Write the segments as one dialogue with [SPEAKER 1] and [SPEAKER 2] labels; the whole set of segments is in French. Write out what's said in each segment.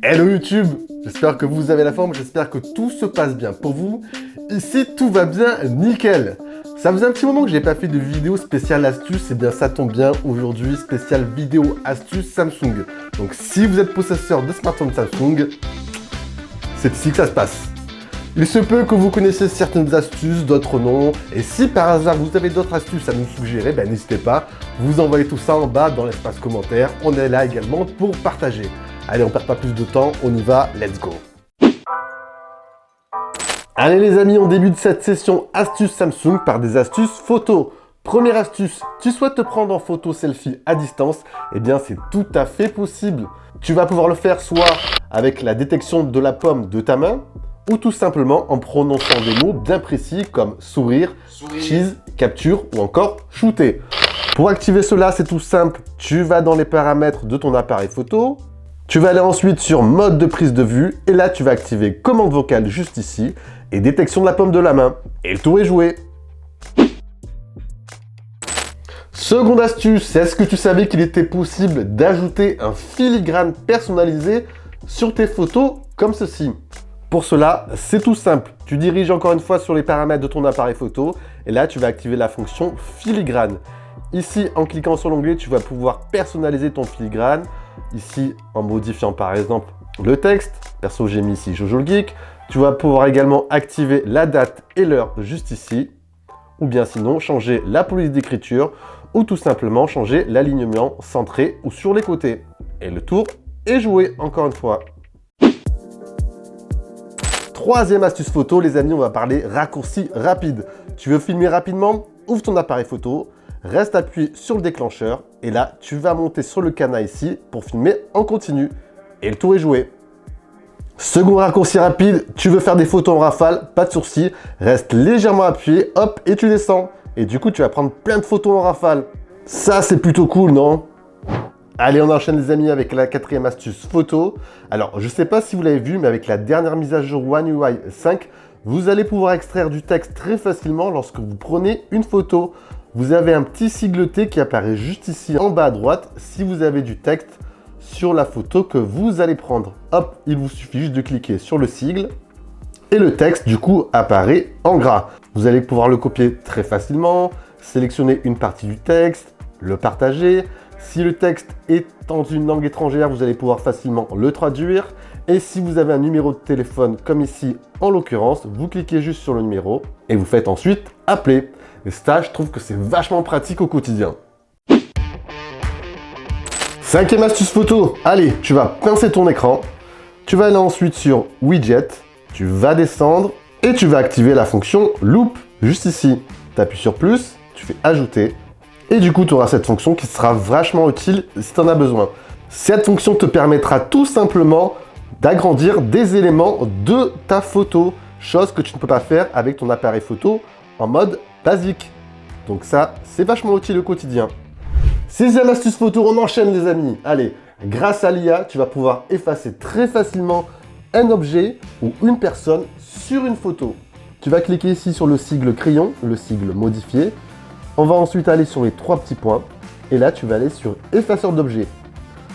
[SPEAKER 1] Hello YouTube, j'espère que vous avez la forme, j'espère que tout se passe bien pour vous. Ici, tout va bien, nickel. Ça faisait un petit moment que j'ai pas fait de vidéo spéciale astuce, et bien ça tombe bien, aujourd'hui, spéciale vidéo astuce Samsung. Donc si vous êtes possesseur de smartphone Samsung, c'est ici que ça se passe. Il se peut que vous connaissiez certaines astuces, d'autres non, et si par hasard vous avez d'autres astuces à nous suggérer, ben n'hésitez pas, vous envoyez tout ça en bas dans l'espace commentaire, on est là également pour partager. Allez, on perd pas plus de temps, on y va, let's go. Allez les amis, on débute cette session astuce Samsung par des astuces photo. Première astuce, tu souhaites te prendre en photo selfie à distance, eh bien c'est tout à fait possible. Tu vas pouvoir le faire soit avec la détection de la paume de ta main, ou tout simplement en prononçant des mots bien précis comme sourire, cheese, capture ou encore shooter. Pour activer cela, c'est tout simple, tu vas dans les paramètres de ton appareil photo, tu vas aller ensuite sur mode de prise de vue et là tu vas activer commande vocale juste ici et détection de la paume de la main. Et le tour est joué. Seconde astuce, est-ce que tu savais qu'il était possible d'ajouter un filigrane personnalisé sur tes photos comme ceci? Pour cela, c'est tout simple. Tu diriges encore une fois sur les paramètres de ton appareil photo et là tu vas activer la fonction filigrane. Ici, en cliquant sur l'onglet, tu vas pouvoir personnaliser ton filigrane. Ici, en modifiant par exemple le texte. Perso, j'ai mis ici Jojo le Geek. Tu vas pouvoir également activer la date et l'heure juste ici. Ou bien sinon, changer la police d'écriture ou tout simplement changer l'alignement centré ou sur les côtés. Et le tour est joué encore une fois. Troisième astuce photo, les amis, on va parler raccourci rapide. Tu veux filmer rapidement? Ouvre ton appareil photo, reste appuyé sur le déclencheur et là, tu vas monter sur le canal ici pour filmer en continu. Et le tour est joué. Second raccourci rapide, tu veux faire des photos en rafale, pas de sourcils, reste légèrement appuyé, hop, et tu descends. Et du coup, tu vas prendre plein de photos en rafale. Ça, c'est plutôt cool, non? Allez, on enchaîne les amis avec la quatrième astuce photo. Alors, je ne sais pas si vous l'avez vu, mais avec la dernière mise à jour One UI 5, vous allez pouvoir extraire du texte très facilement lorsque vous prenez une photo. Vous avez un petit sigleté qui apparaît juste ici en bas à droite si vous avez du texte sur la photo que vous allez prendre. Hop, il vous suffit juste de cliquer sur le sigle et le texte du coup apparaît en gras. Vous allez pouvoir le copier très facilement, sélectionner une partie du texte, le partager. Si le texte est dans une langue étrangère, vous allez pouvoir facilement le traduire. Et si vous avez un numéro de téléphone, comme ici en l'occurrence, vous cliquez juste sur le numéro et vous faites ensuite appeler. Et ça, je trouve que c'est vachement pratique au quotidien. Cinquième astuce photo. Allez, tu vas pincer ton écran. Tu vas aller ensuite sur Widget. Tu vas descendre et tu vas activer la fonction Loop juste ici. Tu appuies sur plus, tu fais ajouter. Et du coup, tu auras cette fonction qui sera vachement utile si tu en as besoin. Cette fonction te permettra tout simplement d'agrandir des éléments de ta photo, chose que tu ne peux pas faire avec ton appareil photo en mode basique. Donc ça, c'est vachement utile au quotidien. Sixième astuce photo, on enchaîne les amis. Allez, grâce à l'IA, tu vas pouvoir effacer très facilement un objet ou une personne sur une photo. Tu vas cliquer ici sur le sigle crayon, le sigle modifié. On va ensuite aller sur les trois petits points et là tu vas aller sur effaceur d'objets.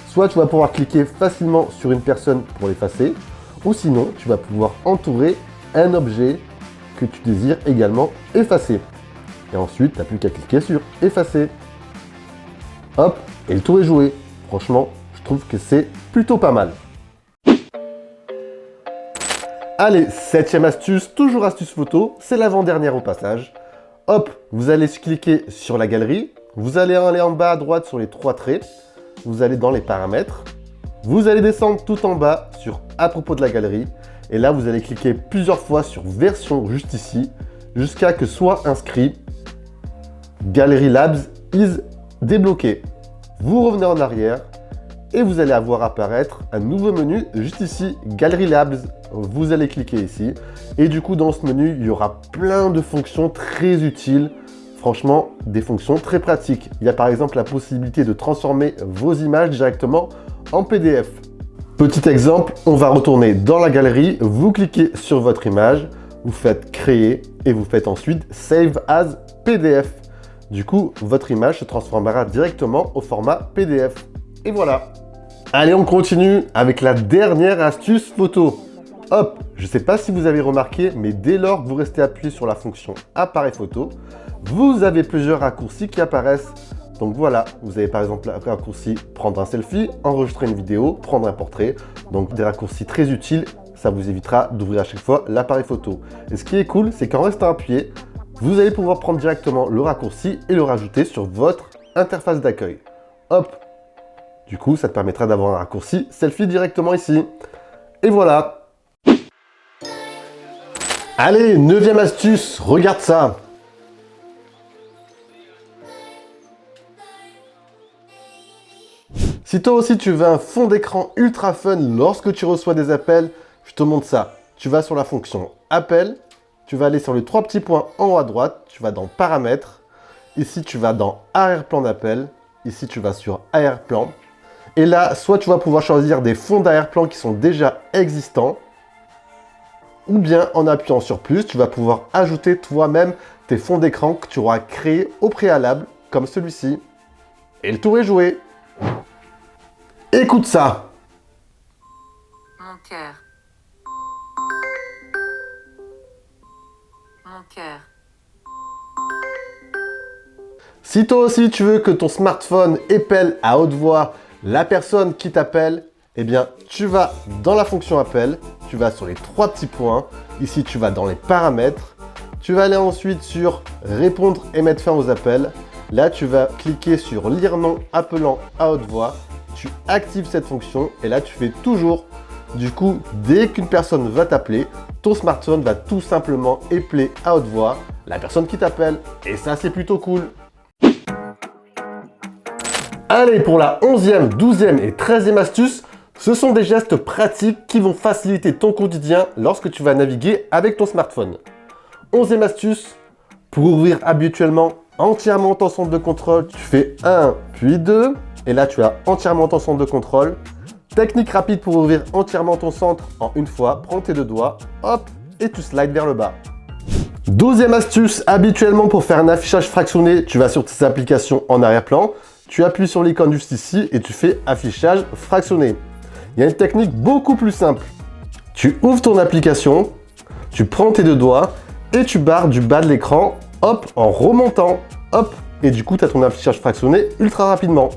[SPEAKER 1] Soit tu vas pouvoir cliquer facilement sur une personne pour l'effacer ou sinon tu vas pouvoir entourer un objet que tu désires également effacer. Et ensuite tu n'as plus qu'à cliquer sur effacer. Hop, et le tour est joué. Franchement, je trouve que c'est plutôt pas mal. Allez, septième astuce, toujours astuce photo, c'est l'avant-dernière au passage. Hop, vous allez cliquer sur la galerie, vous allez aller en bas à droite sur les trois traits, vous allez dans les paramètres, vous allez descendre tout en bas sur à propos de la galerie, et là vous allez cliquer plusieurs fois sur version juste ici, jusqu'à que soit inscrit Gallery Labs is débloqué. Vous revenez en arrière et vous allez avoir apparaître un nouveau menu juste ici, Gallery Labs. Vous allez cliquer ici et du coup dans ce menu il y aura plein de fonctions très utiles, franchement des fonctions très pratiques. Il y a par exemple la possibilité de transformer vos images directement en PDF. Petit exemple, on va retourner dans la galerie, vous cliquez sur votre image, vous faites créer et vous faites ensuite Save as PDF. Du coup, votre image se transformera directement au format PDF. Et voilà. Allez, on continue avec la dernière astuce photo. Hop, je ne sais pas si vous avez remarqué, mais dès lors que vous restez appuyé sur la fonction appareil photo, vous avez plusieurs raccourcis qui apparaissent. Donc voilà, vous avez par exemple le raccourci prendre un selfie, enregistrer une vidéo, prendre un portrait. Donc des raccourcis très utiles, ça vous évitera d'ouvrir à chaque fois l'appareil photo. Et ce qui est cool, c'est qu'en restant appuyé, vous allez pouvoir prendre directement le raccourci et le rajouter sur votre interface d'accueil. Hop, du coup, ça te permettra d'avoir un raccourci selfie directement ici. Et voilà. Allez, 9e astuce, regarde ça. Si toi aussi tu veux un fond d'écran ultra fun lorsque tu reçois des appels, je te montre ça. Tu vas sur la fonction appel, tu vas aller sur les 3 petits points en haut à droite, tu vas dans paramètres, ici tu vas dans arrière-plan d'appel, ici tu vas sur arrière-plan. Et là, soit tu vas pouvoir choisir des fonds d'arrière-plan qui sont déjà existants, ou bien en appuyant sur plus, tu vas pouvoir ajouter toi-même tes fonds d'écran que tu auras créés au préalable, comme celui-ci. Et le tour est joué. Écoute ça.
[SPEAKER 2] Mon cœur. Mon cœur.
[SPEAKER 1] Si toi aussi tu veux que ton smartphone épelle à haute voix la personne qui t'appelle, eh bien tu vas dans la fonction appel, tu vas sur les 3 petits points, ici tu vas dans les paramètres, tu vas aller ensuite sur répondre et mettre fin aux appels, là tu vas cliquer sur lire nom appelant à haute voix, tu actives cette fonction et là tu fais toujours. Du coup, dès qu'une personne va t'appeler, ton smartphone va tout simplement épeler à haute voix la personne qui t'appelle. Et ça, c'est plutôt cool. Allez, pour la 11e, 12e et 13e astuce, ce sont des gestes pratiques qui vont faciliter ton quotidien lorsque tu vas naviguer avec ton smartphone. 11e astuce, pour ouvrir habituellement entièrement ton centre de contrôle, tu fais 1 puis 2 et là tu as entièrement ton centre de contrôle. Technique rapide pour ouvrir entièrement ton centre en une fois, prends tes 2 doigts, hop, et tu slides vers le bas. 12e astuce, habituellement pour faire un affichage fractionné, tu vas sur tes applications en arrière-plan, tu appuies sur l'icône juste ici et tu fais affichage fractionné. Il y a une technique beaucoup plus simple. Tu ouvres ton application, tu prends tes 2 doigts et tu barres du bas de l'écran, hop, en remontant, hop, et du coup tu as ton affichage fractionné ultra rapidement.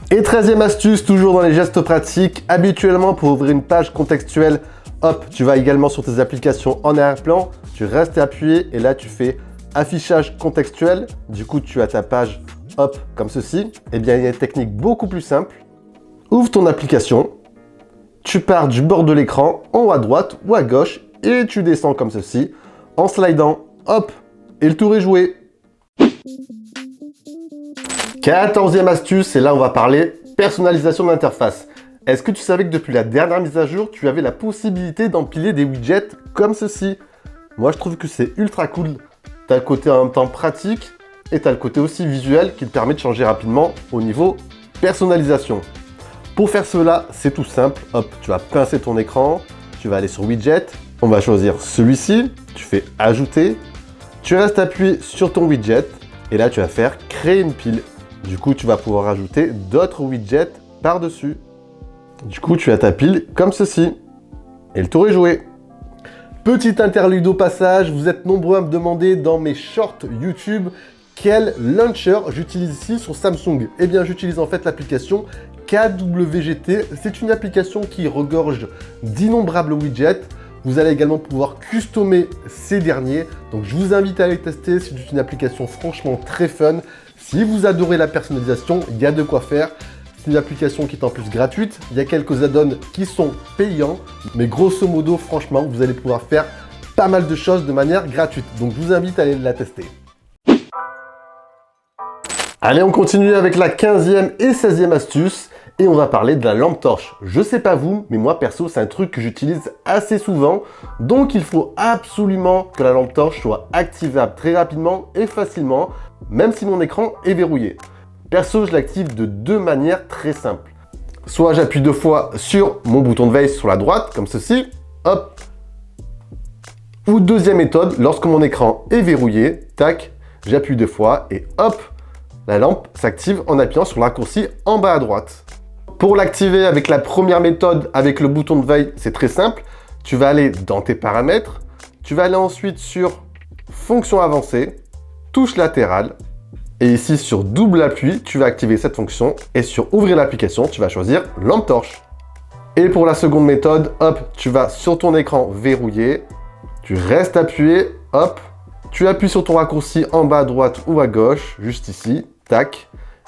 [SPEAKER 1] Et 13e astuce, toujours dans les gestes pratiques, habituellement pour ouvrir une page contextuelle, hop, tu vas également sur tes applications en arrière-plan, tu restes appuyé et là tu fais affichage contextuel, du coup tu as ta page, hop, comme ceci. Eh bien il y a une technique beaucoup plus simple, ouvre ton application, tu pars du bord de l'écran, en haut à droite ou à gauche et tu descends comme ceci, en slidant, hop, et le tour est joué. 14e astuce, et là on va parler personnalisation d'interface. Est-ce que tu savais que depuis la dernière mise à jour, tu avais la possibilité d'empiler des widgets comme ceci? Moi je trouve que c'est ultra cool. Tu as le côté en même temps pratique et tu as le côté aussi visuel qui te permet de changer rapidement au niveau personnalisation. Pour faire cela, c'est tout simple. Hop, tu vas pincer ton écran, tu vas aller sur widget, on va choisir celui-ci, tu fais ajouter, tu restes appuyé sur ton widget et là tu vas faire créer une pile. Du coup, tu vas pouvoir ajouter d'autres widgets par-dessus. Du coup, tu as ta pile comme ceci. Et le tour est joué. Petite interlude au passage, vous êtes nombreux à me demander dans mes shorts YouTube quel launcher j'utilise ici sur Samsung. Eh bien, j'utilise en fait l'application KWGT. C'est une application qui regorge d'innombrables widgets. Vous allez également pouvoir customer ces derniers. Donc, je vous invite à les tester. C'est une application franchement très fun. Si vous adorez la personnalisation, il y a de quoi faire. C'est une application qui est en plus gratuite. Il y a quelques add-ons qui sont payants. Mais grosso modo, franchement, vous allez pouvoir faire pas mal de choses de manière gratuite. Donc, je vous invite à aller la tester. Allez, on continue avec la 15e et 16e astuce. Et on va parler de la lampe torche. Je sais pas vous, mais moi perso, c'est un truc que j'utilise assez souvent. Donc, il faut absolument que la lampe torche soit activable très rapidement et facilement, même si mon écran est verrouillé. Perso, je l'active de 2 manières très simples. Soit j'appuie 2 fois sur mon bouton de veille sur la droite, comme ceci, hop. Ou deuxième méthode, lorsque mon écran est verrouillé, tac, j'appuie 2 fois et hop, la lampe s'active en appuyant sur le raccourci en bas à droite. Pour l'activer avec la première méthode, avec le bouton de veille, c'est très simple. Tu vas aller dans tes paramètres, tu vas aller ensuite sur fonction avancée, touche latérale, et ici sur double appui, tu vas activer cette fonction, et sur ouvrir l'application, tu vas choisir lampe torche. Et pour la seconde méthode, hop, tu vas sur ton écran verrouillé, tu restes appuyé, hop, tu appuies sur ton raccourci en bas à droite ou à gauche, juste ici, tac,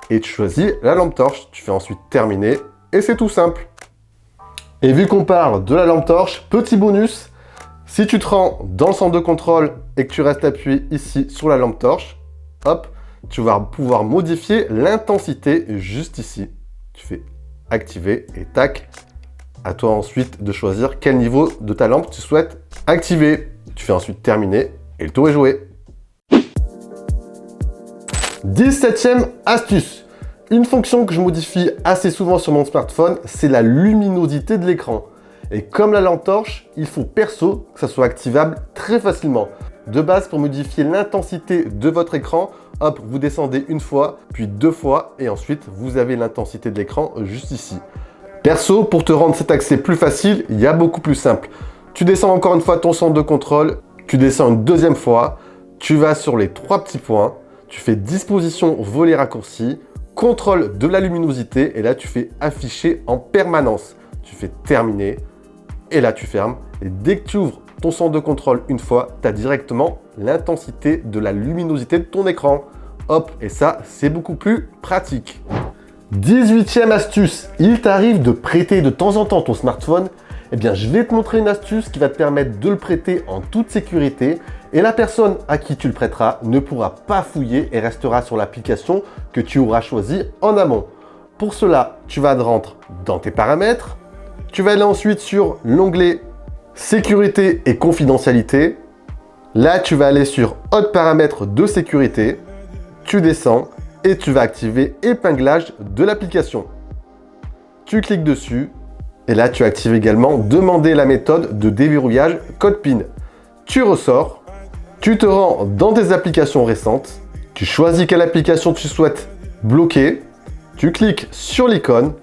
[SPEAKER 1] et tu choisis la lampe torche. Tu fais ensuite terminer, et c'est tout simple. Et vu qu'on parle de la lampe torche, petit bonus, si tu te rends dans le centre de contrôle et que tu restes appuyé ici sur la lampe torche, hop, tu vas pouvoir modifier l'intensité juste ici. Tu fais activer et tac. À toi ensuite de choisir quel niveau de ta lampe tu souhaites activer. Tu fais ensuite terminer et le tour est joué. 17e astuce. Une fonction que je modifie assez souvent sur mon smartphone, c'est la luminosité de l'écran. Et comme la lampe torche, il faut perso que ça soit activable très facilement. De base, pour modifier l'intensité de votre écran, hop, vous descendez une fois, puis deux fois, et ensuite vous avez l'intensité de l'écran juste ici. Perso, pour te rendre cet accès plus facile, il y a beaucoup plus simple. Tu descends encore une fois ton centre de contrôle, tu descends une deuxième fois, tu vas sur les trois petits points, tu fais disposition volet raccourci, contrôle de la luminosité, et là tu fais afficher en permanence. Tu fais terminer, et là tu fermes. Et dès que tu ouvres ton centre de contrôle une fois, tu as directement l'intensité de la luminosité de ton écran. Hop, et ça, c'est beaucoup plus pratique. 18e astuce, il t'arrive de prêter de temps en temps ton smartphone. Eh bien, je vais te montrer une astuce qui va te permettre de le prêter en toute sécurité et la personne à qui tu le prêteras ne pourra pas fouiller et restera sur l'application que tu auras choisie en amont. Pour cela, tu vas rentrer dans tes paramètres, tu vas aller ensuite sur l'onglet sécurité et confidentialité. Là, tu vas aller sur autres paramètres de sécurité, tu descends et tu vas activer épinglage de l'application. Tu cliques dessus et là tu actives également demander la méthode de déverrouillage code PIN. Tu ressors, tu te rends dans tes applications récentes, tu choisis quelle application tu souhaites bloquer, tu cliques sur l'icône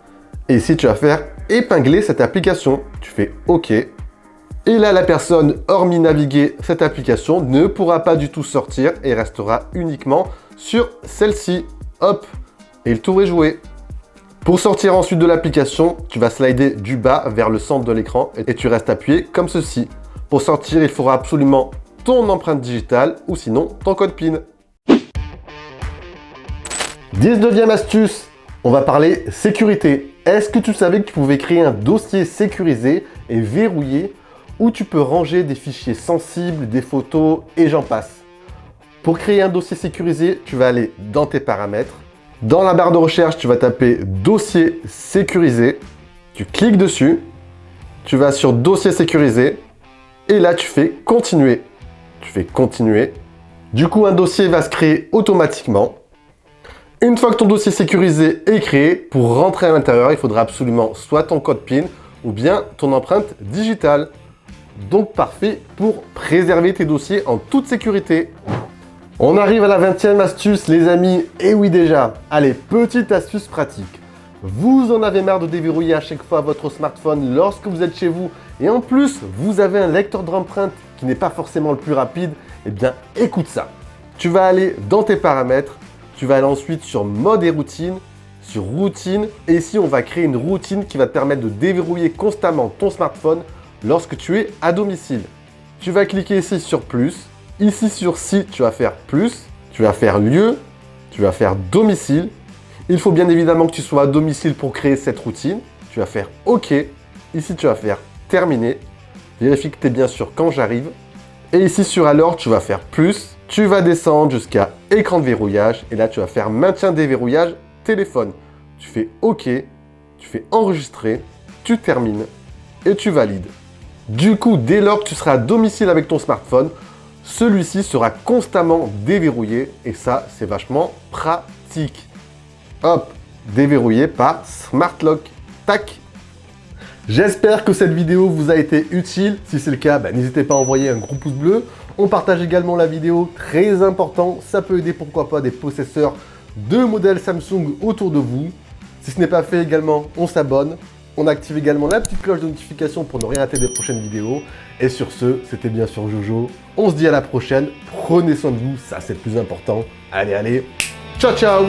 [SPEAKER 1] et ici tu vas faire épingler cette application. Tu fais OK. Et là la personne, hormis naviguer cette application, ne pourra pas du tout sortir et restera uniquement sur celle-ci, hop, et le tour est joué. Pour sortir ensuite de l'application, tu vas slider du bas vers le centre de l'écran et tu restes appuyé comme ceci. Pour sortir, il faudra absolument ton empreinte digitale ou sinon ton code PIN. 19e astuce, on va parler sécurité. Est-ce que tu savais que tu pouvais créer un dossier sécurisé et verrouillé où tu peux ranger des fichiers sensibles, des photos et j'en passe? Pour créer un dossier sécurisé, tu vas aller dans tes paramètres. Dans la barre de recherche, tu vas taper dossier sécurisé. Tu cliques dessus. Tu vas sur dossier sécurisé. Et là, tu fais continuer. Tu fais continuer. Du coup, un dossier va se créer automatiquement. Une fois que ton dossier sécurisé est créé, pour rentrer à l'intérieur, il faudra absolument soit ton code PIN ou bien ton empreinte digitale. Donc parfait pour préserver tes dossiers en toute sécurité. On arrive à la 20e astuce les amis, et oui déjà. Allez, petite astuce pratique. Vous en avez marre de déverrouiller à chaque fois votre smartphone lorsque vous êtes chez vous et en plus vous avez un lecteur d'empreintes qui n'est pas forcément le plus rapide, eh bien écoute ça. Tu vas aller dans tes paramètres, tu vas aller ensuite sur mode et routine, sur routine et ici on va créer une routine qui va te permettre de déverrouiller constamment ton smartphone lorsque tu es à domicile. Tu vas cliquer ici sur plus. Ici sur si, tu vas faire plus, tu vas faire lieu, tu vas faire domicile. Il faut bien évidemment que tu sois à domicile pour créer cette routine. Tu vas faire OK. Ici, tu vas faire terminer. Vérifie que tu es bien sûr quand j'arrive. Et ici sur alors, tu vas faire plus. Tu vas descendre jusqu'à écran de verrouillage. Et là, tu vas faire maintien déverrouillage téléphone. Tu fais OK. Tu fais enregistrer. Tu termines et tu valides. Du coup, dès lors que tu seras à domicile avec ton smartphone, celui-ci sera constamment déverrouillé et ça, c'est vachement pratique. Hop, déverrouillé par Smart Lock. Tac. J'espère que cette vidéo vous a été utile. Si c'est le cas, n'hésitez pas à envoyer un gros pouce bleu. On partage également la vidéo, très important. Ça peut aider pourquoi pas des possesseurs de modèles Samsung autour de vous. Si ce n'est pas fait également, on s'abonne. On active également la petite cloche de notification pour ne rien rater des prochaines vidéos. Et sur ce, c'était bien sûr Jojo. On se dit à la prochaine. Prenez soin de vous, ça c'est le plus important. Allez, allez. Ciao, ciao!